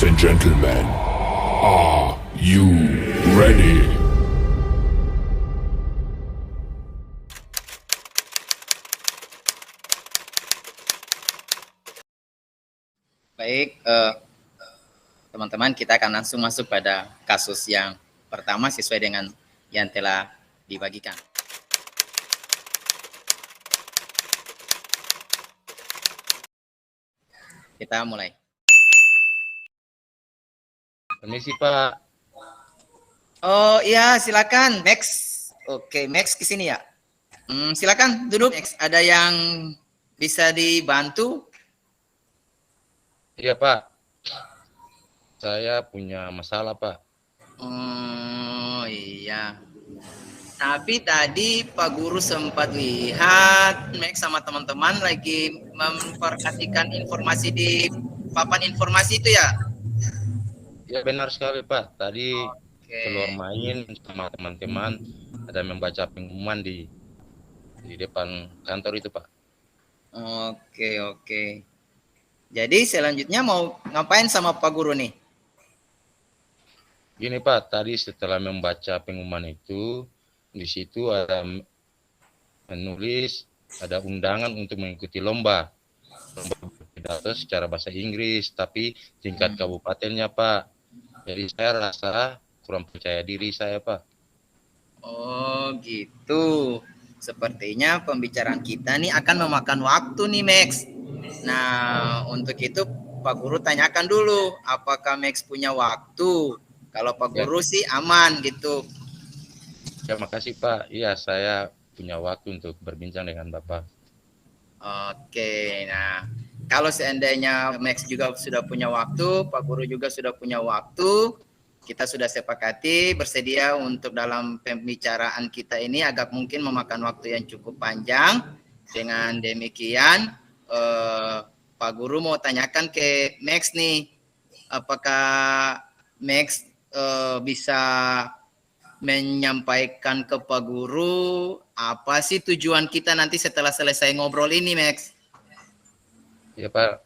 Ladies and gentlemen, are you ready? Baik, teman-teman, kita akan langsung masuk pada kasus yang pertama sesuai dengan yang telah dibagikan. Kita mulai. Permisi Pak. Oh iya, silakan Max. Oke, Max ke sini ya. Silakan duduk. Max, ada yang bisa dibantu? Iya Pak. Saya punya masalah Pak. Oh iya. Tapi tadi Pak Guru sempat lihat Max sama teman-teman lagi memperhatikan informasi di papan informasi itu ya? Ya benar sekali Pak. Tadi keluar Oke. main sama teman-teman, ada membaca pengumuman di depan kantor itu Pak. Oke. Jadi selanjutnya mau ngapain sama Pak Guru nih? Gini Pak, tadi setelah membaca pengumuman itu, di situ ada menulis, ada undangan untuk mengikuti lomba pidato secara bahasa Inggris, tapi tingkat kabupatennya Pak. Jadi saya rasa kurang percaya diri saya Pak. Oh gitu. Sepertinya pembicaraan kita nih akan memakan waktu nih Max. Nah untuk itu Pak Guru tanyakan dulu apakah Max punya waktu. Kalau Pak Ya, Guru sih aman gitu. ya makasih Pak. Iya, saya punya waktu untuk berbincang dengan Bapak. Oke, nah kalau seandainya Max juga sudah punya waktu, Pak Guru juga sudah punya waktu, kita sudah sepakati bersedia untuk dalam pembicaraan kita ini agak mungkin memakan waktu yang cukup panjang. Dengan demikian, Pak Guru mau tanyakan ke Max nih, apakah Max bisa menyampaikan ke Pak Guru apa sih tujuan kita nanti setelah selesai ngobrol ini, Max? Ya Pak,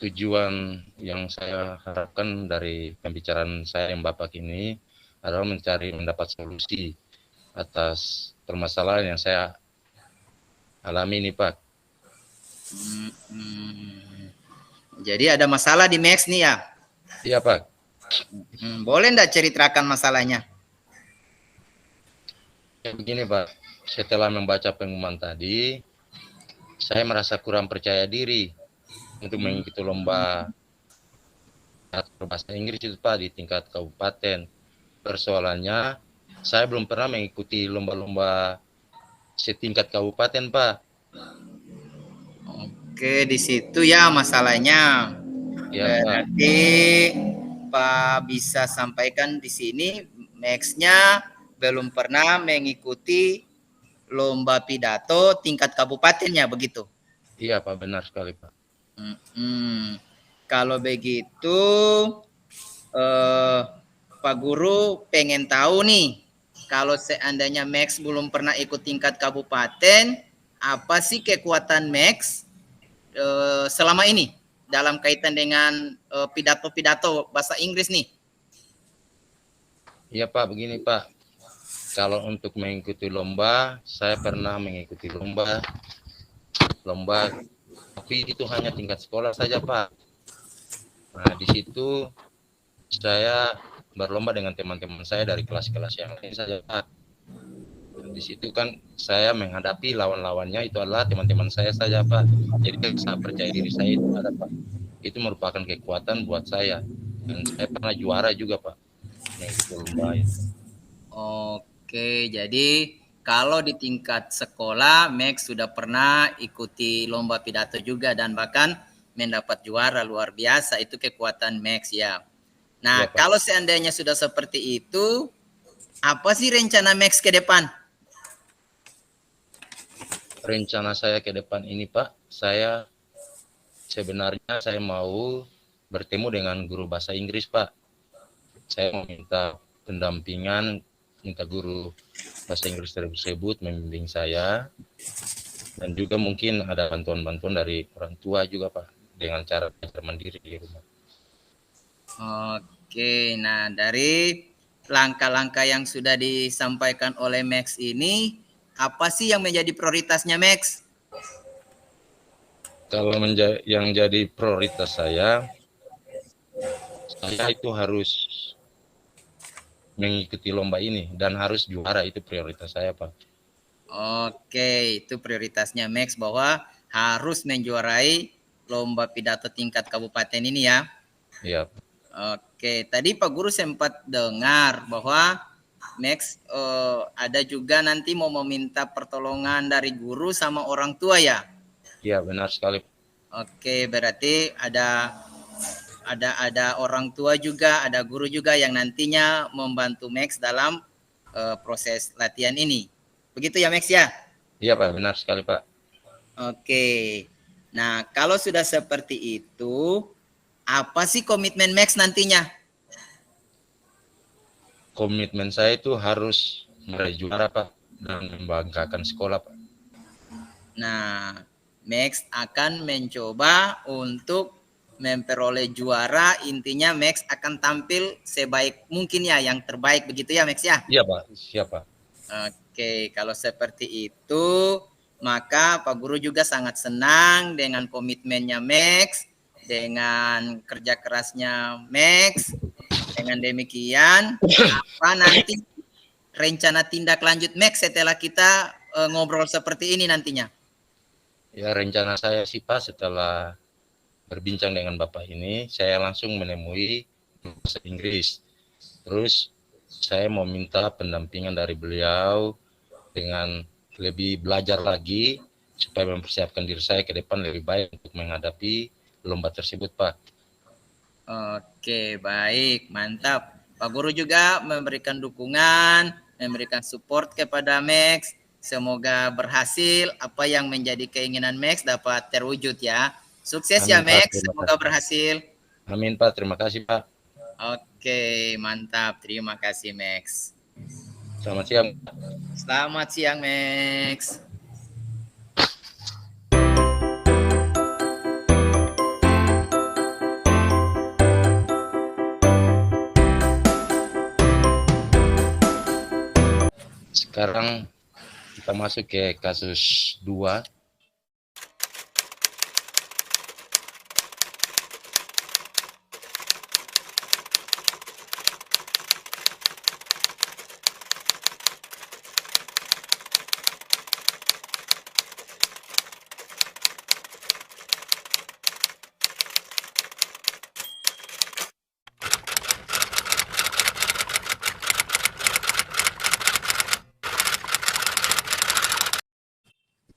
tujuan yang saya harapkan dari pembicaraan saya yang Bapak ini adalah mendapat solusi atas permasalahan yang saya alami ini Pak. Jadi ada masalah di Max nih ya? Iya Pak. Boleh enggak ceritakan masalahnya? Ya, begini Pak, setelah membaca pengumuman tadi, saya merasa kurang percaya diri untuk mengikuti lomba bahasa Inggris itu Pak di tingkat kabupaten. Persoalannya, saya belum pernah mengikuti lomba-lomba setingkat kabupaten Pak. Oke, di situ ya masalahnya. Ya Pak. Berarti Pak bisa sampaikan di sini Max-nya belum pernah mengikuti lomba pidato tingkat kabupatennya begitu. Iya Pak, benar sekali Pak. Kalau begitu Pak Guru pengen tahu nih, kalau seandainya Max belum pernah ikut tingkat kabupaten, apa sih kekuatan Max selama ini dalam kaitan dengan pidato-pidato bahasa Inggris nih? Iya Pak, begini Pak. Kalau untuk mengikuti lomba, saya pernah mengikuti lomba, tapi itu hanya tingkat sekolah saja Pak. Nah di situ saya berlomba dengan teman-teman saya dari kelas-kelas yang lain saja Pak. Di situ kan saya menghadapi lawan-lawannya itu adalah teman-teman saya saja Pak. Jadi saya percaya diri saya itu ada Pak. Itu merupakan kekuatan buat saya. Dan saya pernah juara juga Pak mengikuti lomba itu. Oke, jadi kalau di tingkat sekolah Max sudah pernah ikuti lomba pidato juga dan bahkan mendapat juara luar biasa, itu kekuatan Max ya. Nah, Ya, Pak. kalau seandainya sudah seperti itu, apa sih rencana Max ke depan? Rencana saya ke depan ini Pak, saya sebenarnya mau bertemu dengan guru bahasa Inggris Pak. Saya mau minta pendampingan, minta guru bahasa Inggris tersebut membimbing saya, dan juga mungkin ada bantuan-bantuan dari orang tua juga Pak, dengan cara belajar mandiri di rumah. Oke, nah dari langkah-langkah yang sudah disampaikan oleh Max ini, apa sih yang menjadi prioritasnya Max? Kalau yang jadi prioritas saya itu harus mengikuti lomba ini dan harus juara, itu prioritas saya, Pak. Oke, itu prioritasnya Max bahwa harus menjuarai lomba pidato tingkat kabupaten ini ya. Iya. Oke, tadi Pak Guru sempat dengar bahwa Max ada juga nanti mau meminta pertolongan dari guru sama orang tua ya. Iya, benar sekali. Oke, berarti ada orang tua juga, ada guru juga yang nantinya membantu Max dalam proses latihan ini. Begitu ya Max ya? Iya, Pak, benar sekali, Pak. Oke. Nah, kalau sudah seperti itu, apa sih komitmen Max nantinya? Komitmen saya itu harus meraih juara, Pak, dan membanggakan sekolah, Pak. Nah, Max akan mencoba untuk memperoleh juara. Intinya Max akan tampil sebaik mungkin ya, yang terbaik begitu ya Max ya? Iya, Pak. Siapa? Oke, kalau seperti itu, maka Pak Guru juga sangat senang dengan komitmennya Max, dengan kerja kerasnya Max. Dengan demikian, apa nanti rencana tindak lanjut Max setelah kita ngobrol seperti ini nantinya? Ya, rencana saya sih, Pak, setelah berbincang dengan Bapak ini, saya langsung menemui bahasa Inggris. Terus saya mau minta pendampingan dari beliau dengan lebih belajar lagi supaya mempersiapkan diri saya ke depan lebih baik untuk menghadapi lomba tersebut, Pak. Oke, baik, mantap. Pak Guru juga memberikan dukungan, memberikan support kepada Max. Semoga berhasil apa yang menjadi keinginan Max dapat terwujud ya. Sukses ya Amin, Pak. Max, Terima semoga kasih. berhasil. Amin, Pak. Terima kasih, Pak. Oke, mantap. Terima kasih Max. Selamat siang. Selamat siang Max. Sekarang kita masuk ke kasus 2.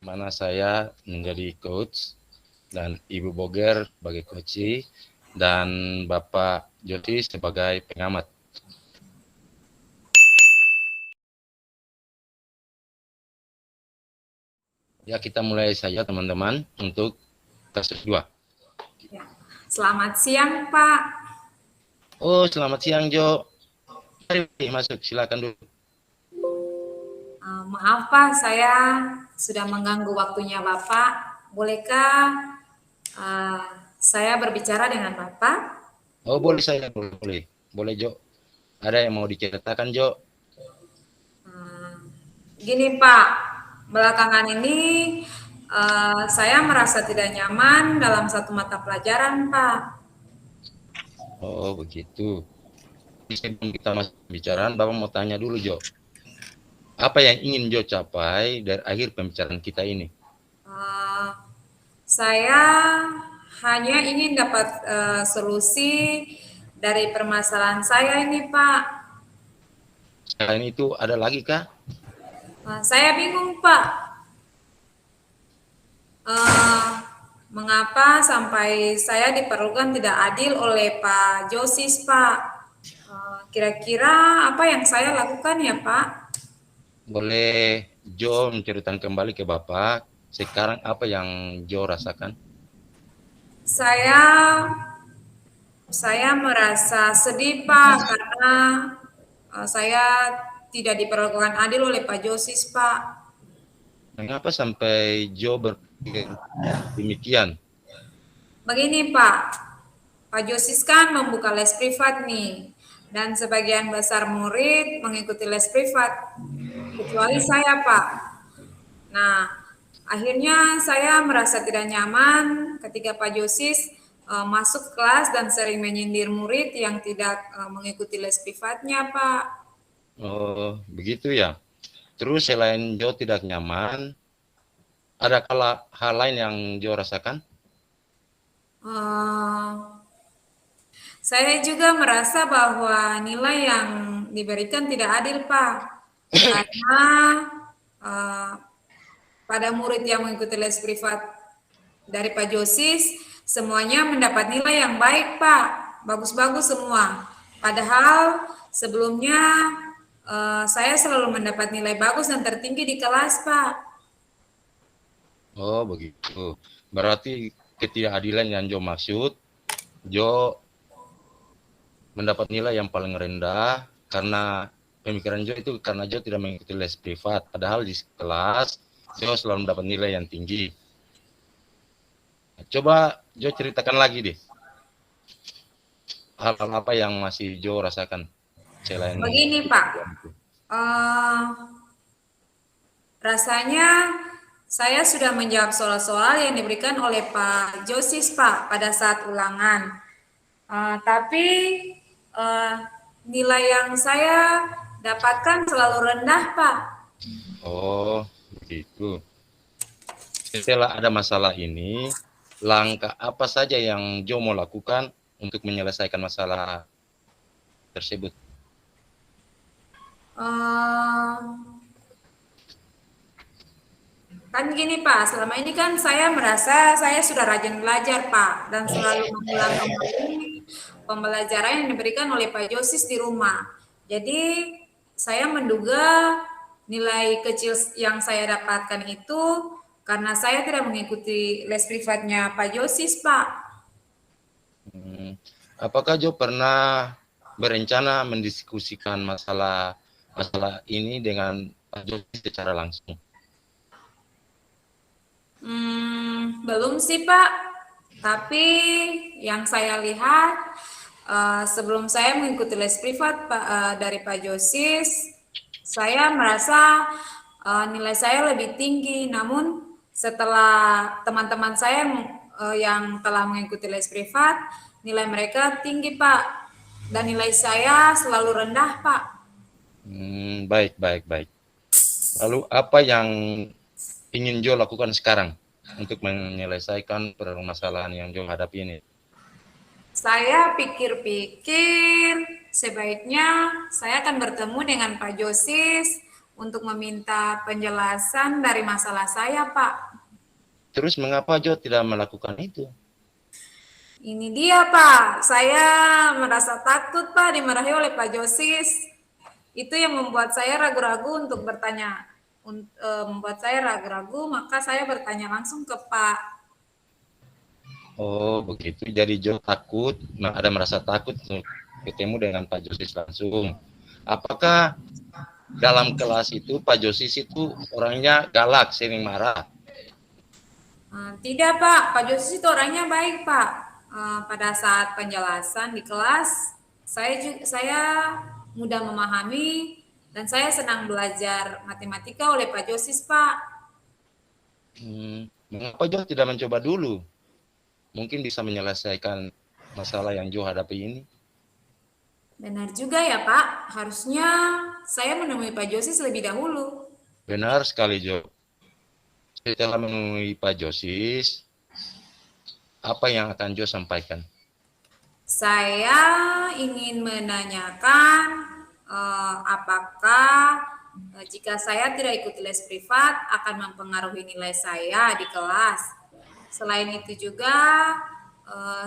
Mana saya menjadi coach dan Ibu Boger sebagai coach dan Bapak Joti sebagai pengamat. Ya, kita mulai saja teman-teman untuk kasus 2. Ya. Selamat siang, Pak. Oh, selamat siang, Jo. Mari masuk, silakan dulu. Maaf, Pak, saya sudah mengganggu waktunya Bapak. Bolehkah saya berbicara dengan Bapak? Oh, boleh saya, boleh. Boleh, Jo. Ada yang mau diceritakan, Jo? Gini, Pak. Belakangan ini saya merasa tidak nyaman dalam satu mata pelajaran, Pak. Oh, begitu. Sebelum kita masuk pembicaraan, Bapak mau tanya dulu, Jo. Apa yang ingin Jo capai dari akhir pembicaraan kita ini? Saya hanya ingin dapat solusi dari permasalahan saya ini, Pak. Selain itu, ada lagi kah? Saya bingung, Pak. Mengapa sampai saya diperlakukan tidak adil oleh Pak Josis, Pak? Kira-kira apa yang saya lakukan ya, Pak? Boleh Jo menceritakan kembali ke Bapak, sekarang apa yang Jo rasakan? Saya merasa sedih, Pak, karena saya tidak diperlakukan adil oleh Pak Josis, Pak. Mengapa sampai Jo berpikir demikian? Begini, Pak Pak Josis kan membuka les privat nih, dan sebagian besar murid mengikuti les privat, kecuali saya, Pak. Nah, akhirnya saya merasa tidak nyaman ketika Pak Josis masuk kelas dan sering menyindir murid yang tidak mengikuti les privatnya, Pak. Oh, begitu ya. Terus selain Jo tidak nyaman, ada hal lain yang Jo rasakan? Saya juga merasa bahwa nilai yang diberikan tidak adil, Pak. Karena pada murid yang mengikuti les privat dari Pak Josis, semuanya mendapat nilai yang baik, Pak. Bagus-bagus semua. Padahal sebelumnya saya selalu mendapat nilai bagus dan tertinggi di kelas, Pak. Oh, begitu. Berarti ketidakadilan yang Jo maksud, Jo mendapat nilai yang paling rendah karena pemikiran Jo itu karena Jo tidak mengikuti les privat. Padahal di kelas Jo selalu mendapat nilai yang tinggi. Coba Jo ceritakan lagi deh. Hal-hal apa yang masih Jo rasakan selain begini, Pak. Rasanya saya sudah menjawab soal-soal yang diberikan oleh Pak Josis, Pak, pada saat ulangan. Tapi nilai yang saya dapatkan selalu rendah, Pak. Oh, begitu. Setelah ada masalah ini, langkah apa saja yang Jo mau lakukan untuk menyelesaikan masalah tersebut? Kan gini, Pak, selama ini kan saya merasa saya sudah rajin belajar, Pak, dan selalu mengulang kembali pembelajaran yang diberikan oleh Pak Josis di rumah. Jadi saya menduga nilai kecil yang saya dapatkan itu karena saya tidak mengikuti les privatnya Pak Josis, Pak. Apakah Jo pernah berencana mendiskusikan masalah ini dengan Pak Josis secara langsung? Belum sih, Pak. Tapi yang saya lihat sebelum saya mengikuti les privat dari Pak Josis, saya merasa nilai saya lebih tinggi. Namun setelah teman-teman saya yang telah mengikuti les privat, nilai mereka tinggi, Pak. Dan nilai saya selalu rendah, Pak. Baik. Lalu apa yang ingin Jo lakukan sekarang untuk menyelesaikan permasalahan yang Jo hadapi ini? Saya pikir-pikir sebaiknya saya akan bertemu dengan Pak Josis untuk meminta penjelasan dari masalah saya, Pak. Terus mengapa Jo tidak melakukan itu? Ini dia, Pak. Saya merasa takut, Pak, dimarahi oleh Pak Josis. Itu yang membuat saya ragu-ragu untuk bertanya. Membuat saya ragu-ragu, maka saya bertanya langsung ke Pak. Oh, begitu. Jadi Jo takut, ada merasa takut untuk ketemu dengan Pak Josis langsung. Apakah dalam kelas itu Pak Josis itu orangnya galak, sering marah? Tidak, Pak. Pak Josis itu orangnya baik, Pak. Pada saat penjelasan di kelas, saya mudah memahami dan saya senang belajar matematika oleh Pak Josis, Pak. Mengapa Jo tidak mencoba dulu? Mungkin bisa menyelesaikan masalah yang Jo hadapi ini. Benar juga ya, Pak. Harusnya saya menemui Pak Josis lebih dahulu. Benar sekali, Jo. Setelah menemui Pak Josis, apa yang akan Jo sampaikan? Saya ingin menanyakan apakah jika saya tidak ikut les privat akan mempengaruhi nilai saya di kelas. Selain itu juga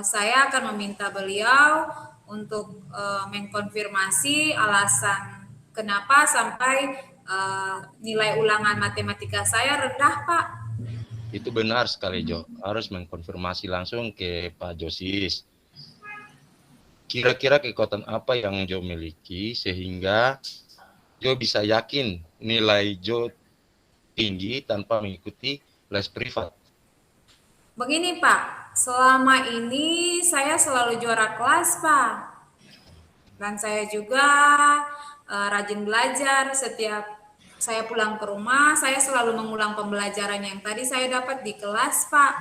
saya akan meminta beliau untuk mengkonfirmasi alasan kenapa sampai nilai ulangan matematika saya rendah, Pak. Itu benar sekali, Jo. Harus mengkonfirmasi langsung ke Pak Josis. Kira-kira kekuatan apa yang Jo miliki sehingga Jo bisa yakin nilai Jo tinggi tanpa mengikuti les privat? Begini, Pak, selama ini saya selalu juara kelas, Pak. Dan saya juga rajin belajar. Setiap saya pulang ke rumah, saya selalu mengulang pembelajaran yang tadi saya dapat di kelas, Pak.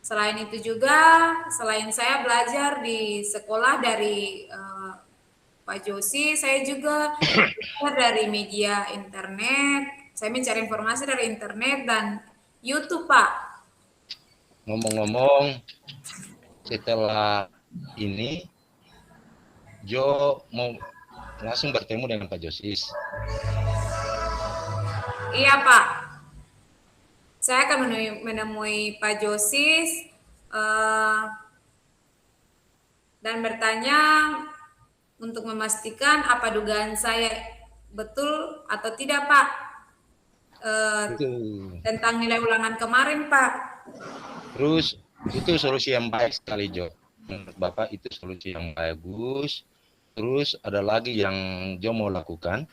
Selain itu juga, selain saya belajar di sekolah dari Pak Josi, saya juga belajar dari media internet. Saya mencari informasi dari internet dan YouTube, Pak. Ngomong-ngomong, setelah ini Jo mau langsung bertemu dengan Pak Josis. Iya, Pak. Saya akan menemui Pak Josis dan bertanya untuk memastikan apa dugaan saya betul atau tidak, Pak, tentang nilai ulangan kemarin, Pak. Terus itu solusi yang baik sekali, Jo. Menurut Bapak itu solusi yang bagus. Terus ada lagi yang Jo mau lakukan?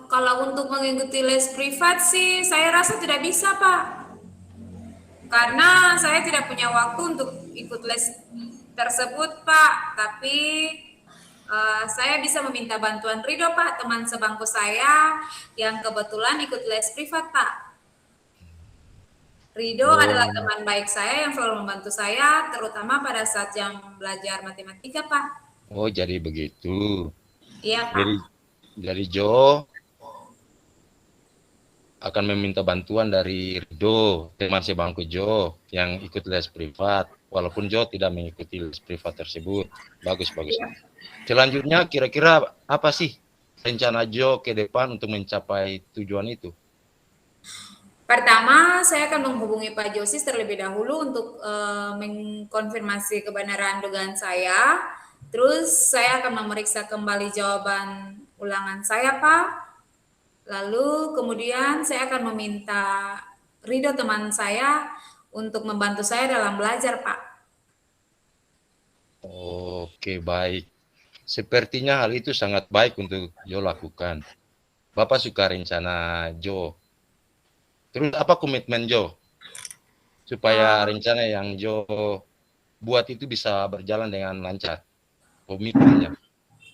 Kalau untuk mengikuti les privat sih, saya rasa tidak bisa, Pak. Karena saya tidak punya waktu untuk ikut les tersebut, Pak. Tapi saya bisa meminta bantuan Rido, Pak, teman sebangku saya yang kebetulan ikut les privat, Pak. Rido adalah teman baik saya yang selalu membantu saya, terutama pada saat jam belajar matematika, Pak. Oh, jadi begitu. Iya, Pak. Jadi Jo akan meminta bantuan dari Rido, teman sebangku Jo yang ikut les privat. Walaupun Jo tidak mengikuti les privat tersebut. Bagus. Selanjutnya kira-kira apa sih rencana Jo ke depan untuk mencapai tujuan itu? Pertama, saya akan menghubungi Pak Josis terlebih dahulu untuk mengkonfirmasi kebenaran dugaan saya. Terus saya akan memeriksa kembali jawaban ulangan saya, Pak. Lalu kemudian saya akan meminta Rido teman saya untuk membantu saya dalam belajar, Pak. Oke, baik. Sepertinya hal itu sangat baik untuk Jo lakukan. Bapak suka rencana Jo. Terus apa komitmen Jo? Supaya rencana yang Jo buat itu bisa berjalan dengan lancar. Komitmennya.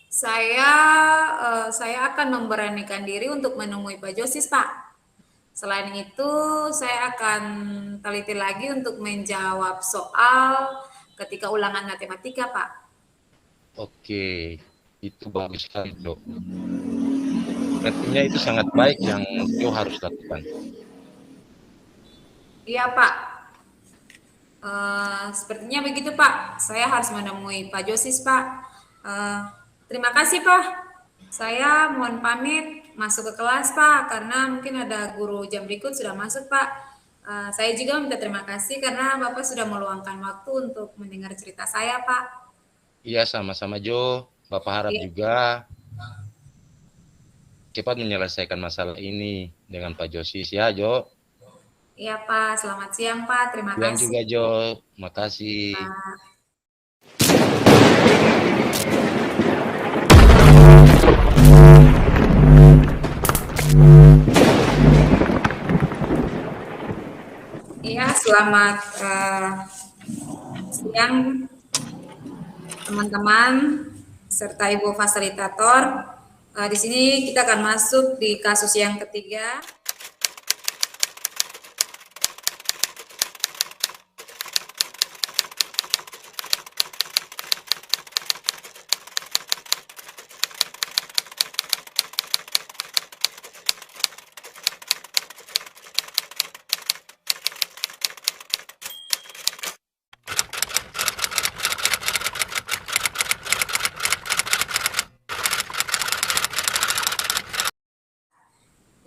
Saya akan memberanikan diri untuk menemui Pak Josis, Pak. Selain itu, saya akan teliti lagi untuk menjawab soal ketika ulangan matematika, Pak. Oke, itu bagus sekali, Jo. Artinya itu sangat baik yang Jo harus lakukan. Iya, Pak. Sepertinya begitu, Pak. Saya harus menemui Pak Josis, Pak. Terima kasih, Pak. Saya mohon pamit masuk ke kelas, Pak, karena mungkin ada guru jam berikut sudah masuk, Pak. Saya juga minta terima kasih karena Bapak sudah meluangkan waktu untuk mendengar cerita saya, Pak. Iya, sama-sama Jo. Bapak harap juga cepat menyelesaikan masalah ini dengan Pak Josis ya, Jo. Iya, Pak. Selamat siang, Pak. Terima Siang kasih. juga, Jo. Makasih. Iya, selamat siang teman-teman serta Ibu fasilitator. Di sini kita akan masuk di kasus yang ketiga.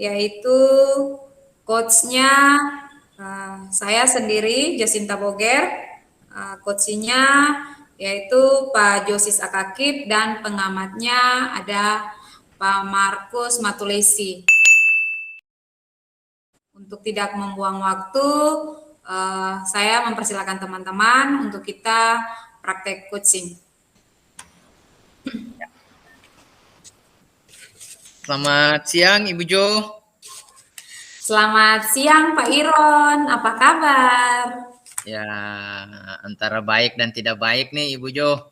Yaitu coachnya saya sendiri, Jacinta Boger, coachnya yaitu Pak Josis Akakip, dan pengamatnya ada Pak Markus Matulesi. Untuk tidak membuang waktu, saya mempersilakan teman-teman untuk kita praktek coaching. Selamat siang, Ibu Jo. Selamat siang Pak Iron, apa kabar? Ya, antara baik dan tidak baik nih Ibu Jo.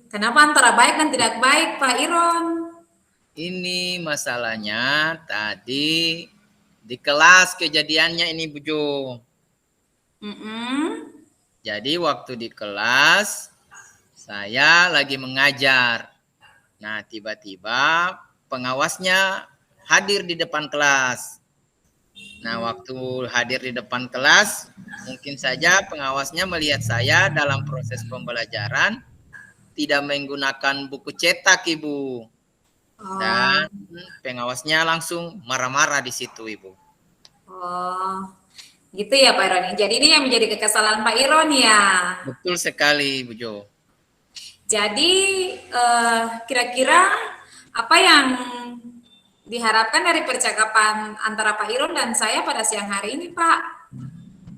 Kenapa antara baik dan tidak baik Pak Iron? Ini masalahnya tadi di kelas kejadiannya ini Bu Jo. Jadi waktu di kelas saya lagi mengajar. Nah, tiba-tiba pengawasnya hadir di depan kelas. Nah, waktu hadir di depan kelas, mungkin saja pengawasnya melihat saya dalam proses pembelajaran tidak menggunakan buku cetak, Ibu. Dan pengawasnya langsung marah-marah di situ, Ibu. Oh, gitu ya Pak Iron. Jadi ini yang menjadi kekesalan Pak Iron ya. Betul sekali, Bu Jo. Jadi kira-kira apa yang diharapkan dari percakapan antara Pak Iron dan saya pada siang hari ini, Pak?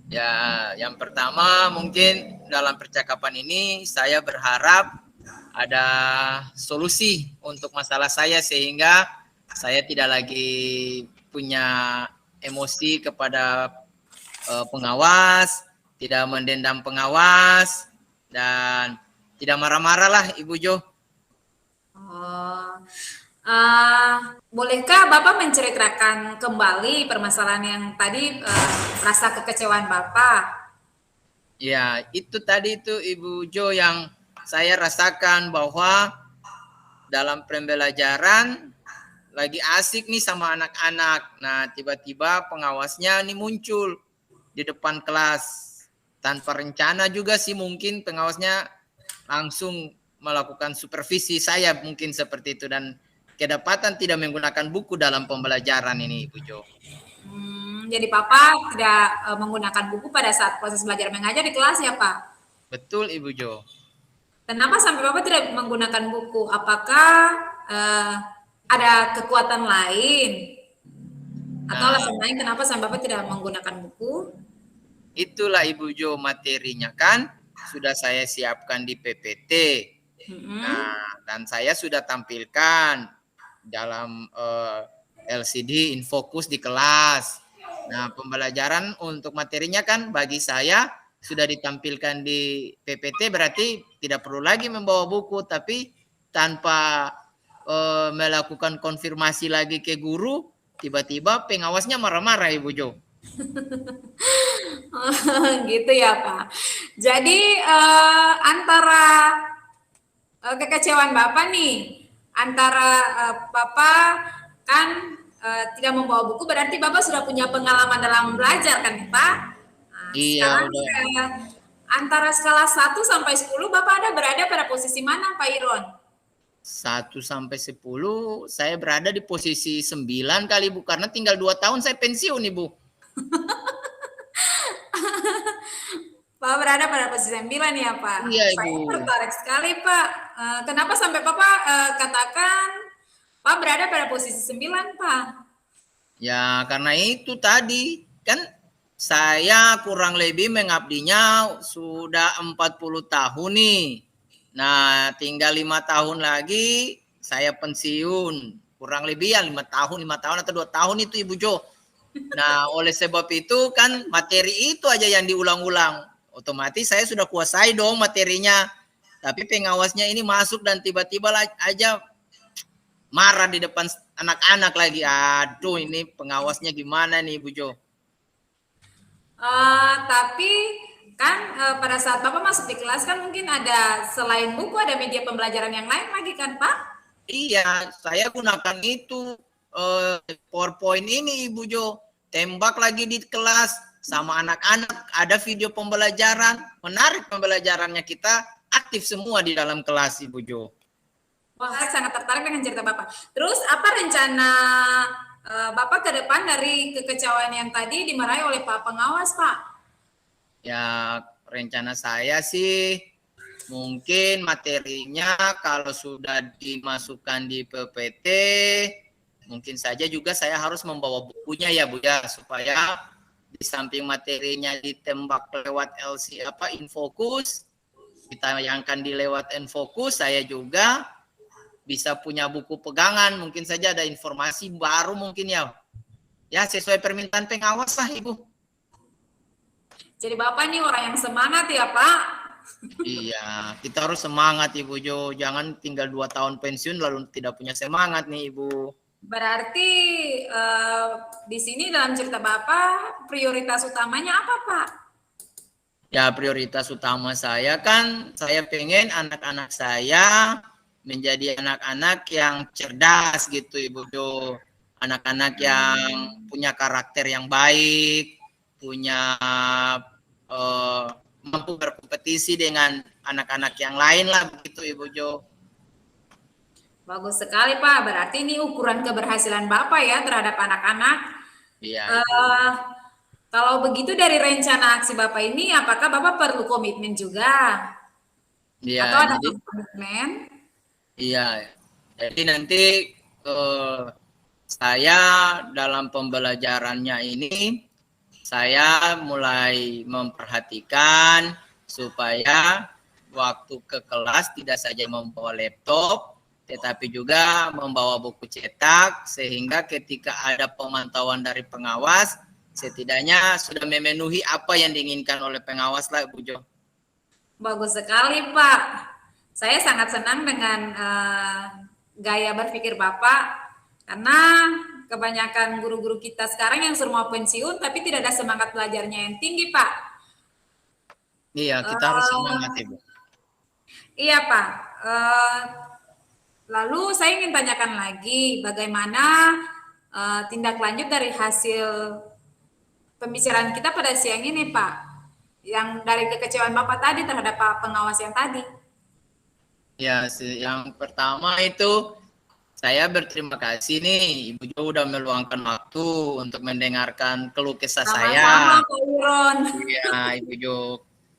Ya, yang pertama mungkin dalam percakapan ini saya berharap ada solusi untuk masalah saya sehingga saya tidak lagi punya emosi kepada pengawas, tidak mendendam pengawas, dan tidak marah-marah lah Ibu Jo. Bolehkah Bapak menceritakan kembali permasalahan yang tadi rasa kekecewaan Bapak? Ya, itu tadi itu Ibu Jo yang saya rasakan bahwa dalam pembelajaran lagi asik nih sama anak-anak. Nah, tiba-tiba pengawasnya nih muncul di depan kelas. Tanpa rencana juga sih mungkin pengawasnya langsung melakukan supervisi saya mungkin seperti itu dan kedapatan tidak menggunakan buku dalam pembelajaran ini Ibu Jo. Jadi Papa tidak menggunakan buku pada saat proses belajar mengajar di kelas ya Pak? Betul Ibu Jo. Kenapa sampai Bapak tidak menggunakan buku? Apakah ada kekuatan lain? Atau alasan lain kenapa sampai Bapak tidak menggunakan buku? Itulah Ibu Jo materinya kan sudah saya siapkan di PPT. Nah, dan saya sudah tampilkan dalam LCD Infokus di kelas. Nah, pembelajaran untuk materinya kan bagi saya sudah ditampilkan di PPT berarti tidak perlu lagi membawa buku, tapi tanpa melakukan konfirmasi lagi ke guru, tiba-tiba pengawasnya marah-marah Ibu Jo. Gitu ya Pak. Jadi antara kekecewaan Bapak nih, antara Bapak kan tidak membawa buku, berarti Bapak sudah punya pengalaman dalam belajar kan Pak? Nah, Iya, sekarang antara skala 1 sampai 10 Bapak berada pada posisi mana Pak Iron? 1 sampai 10 saya berada di posisi 9 kali Bu, karena tinggal 2 tahun saya pensiun Ibu. Pak berada pada posisi 9 ya Pak. Iya Ibu. Saya tertarik sekali Pak. Kenapa sampai Bapak katakan Pak berada pada posisi 9 Pak? Ya karena itu tadi kan saya kurang lebih mengabdinya sudah 40 tahun nih. Nah tinggal 5 tahun lagi saya pensiun. Kurang lebih ya 5 tahun atau 2 tahun itu Ibu Jo. Nah oleh sebab itu kan materi itu aja yang diulang-ulang. Otomatis saya sudah kuasai dong materinya. Tapi pengawasnya ini masuk dan tiba-tiba aja marah di depan anak-anak lagi. Aduh ini pengawasnya gimana nih Ibu Jo? Tapi kan pada saat Bapak masuk di kelas kan mungkin ada selain buku ada media pembelajaran yang lain lagi kan Pak? Iya, saya gunakan itu PowerPoint ini Ibu Jo. Tembak lagi di kelas sama anak-anak, ada video pembelajaran, menarik pembelajarannya, kita aktif semua di dalam kelas Ibu Jo. Wah, saya sangat tertarik dengan cerita Bapak. Terus apa rencana Bapak ke depan dari kekecewaan yang tadi dimarahi oleh Pak Pengawas Pak? Ya, rencana saya sih mungkin materinya kalau sudah dimasukkan di PPT, mungkin saja juga saya harus membawa bukunya ya Bu ya, supaya di samping materinya ditembak lewat Infokus, ditayangkan di lewat Infokus, saya juga bisa punya buku pegangan, mungkin saja ada informasi baru mungkin ya ya sesuai permintaan pengawas lah Ibu. Jadi Bapak nih orang yang semangat ya Pak. Iya, kita harus semangat Ibu Jo. Jangan tinggal 2 tahun pensiun lalu tidak punya semangat nih Ibu. Berarti di sini dalam cerita Bapak prioritas utamanya apa Pak? Ya prioritas utama saya kan saya pengen anak-anak saya menjadi anak-anak yang cerdas gitu Ibu Jo. Anak-anak yang punya karakter yang baik, punya mampu berkompetisi dengan anak-anak yang lain lah begitu Ibu Jo. Bagus sekali Pak. Berarti ini ukuran keberhasilan Bapak ya terhadap anak-anak. Iya. Kalau begitu dari rencana aksi Bapak ini, apakah Bapak perlu komitmen juga? Iya. Atau ada komitmen? Iya. Jadi nanti saya dalam pembelajarannya ini saya mulai memperhatikan supaya waktu ke kelas tidak saja membawa laptop, tetapi juga membawa buku cetak, sehingga ketika ada pemantauan dari pengawas, setidaknya sudah memenuhi apa yang diinginkan oleh pengawas lah Bu Jo. Bagus sekali Pak. Saya sangat senang dengan gaya berpikir Bapak, karena kebanyakan guru-guru kita sekarang yang suruh mau pensiun tapi tidak ada semangat belajarnya yang tinggi Pak. Iya, kita harus semangat Ibu. Iya Pak. Lalu saya ingin tanyakan lagi bagaimana tindak lanjut dari hasil pembicaraan kita pada siang ini Pak, yang dari kekecewaan Bapak tadi terhadap Pak pengawas yang tadi. Ya, yang pertama itu saya berterima kasih nih Ibu Jo udah meluangkan waktu untuk mendengarkan keluh kesah saya. Sama-sama Pak Iron. Iya Ibu Jo,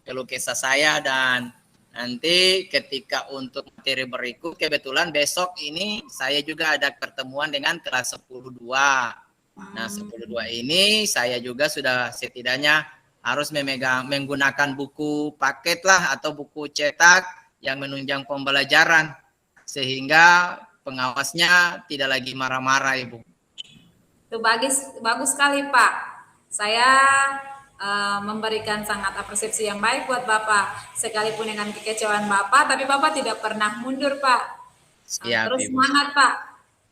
keluh kesah saya, dan nanti ketika untuk materi berikut kebetulan besok ini saya juga ada pertemuan dengan kelas 10-2. Nah 10-2 ini saya juga sudah setidaknya harus menggunakan buku paket lah atau buku cetak yang menunjang pembelajaran sehingga pengawasnya tidak lagi marah-marah Ibu. Itu bagus sekali Pak. Saya memberikan sangat apresiasi yang baik buat Bapak. Sekalipun dengan kekecewaan Bapak, tapi Bapak tidak pernah mundur Pak. Siap, terus Ibu. Semangat Pak.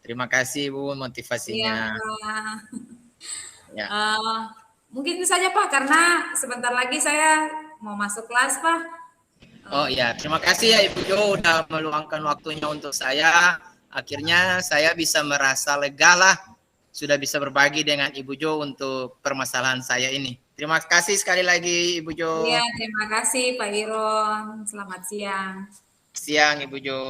Terima kasih Bu motivasinya. Ya. Mungkin itu saja Pak, karena sebentar lagi saya mau masuk kelas Pak. Oh iya, terima kasih ya Ibu Jo udah meluangkan waktunya untuk saya. Akhirnya saya bisa merasa lega lah, sudah bisa berbagi dengan Ibu Jo untuk permasalahan saya ini. Terima kasih sekali lagi Ibu Jo. Iya, terima kasih Pak Iron. Selamat siang. Siang Ibu Jo.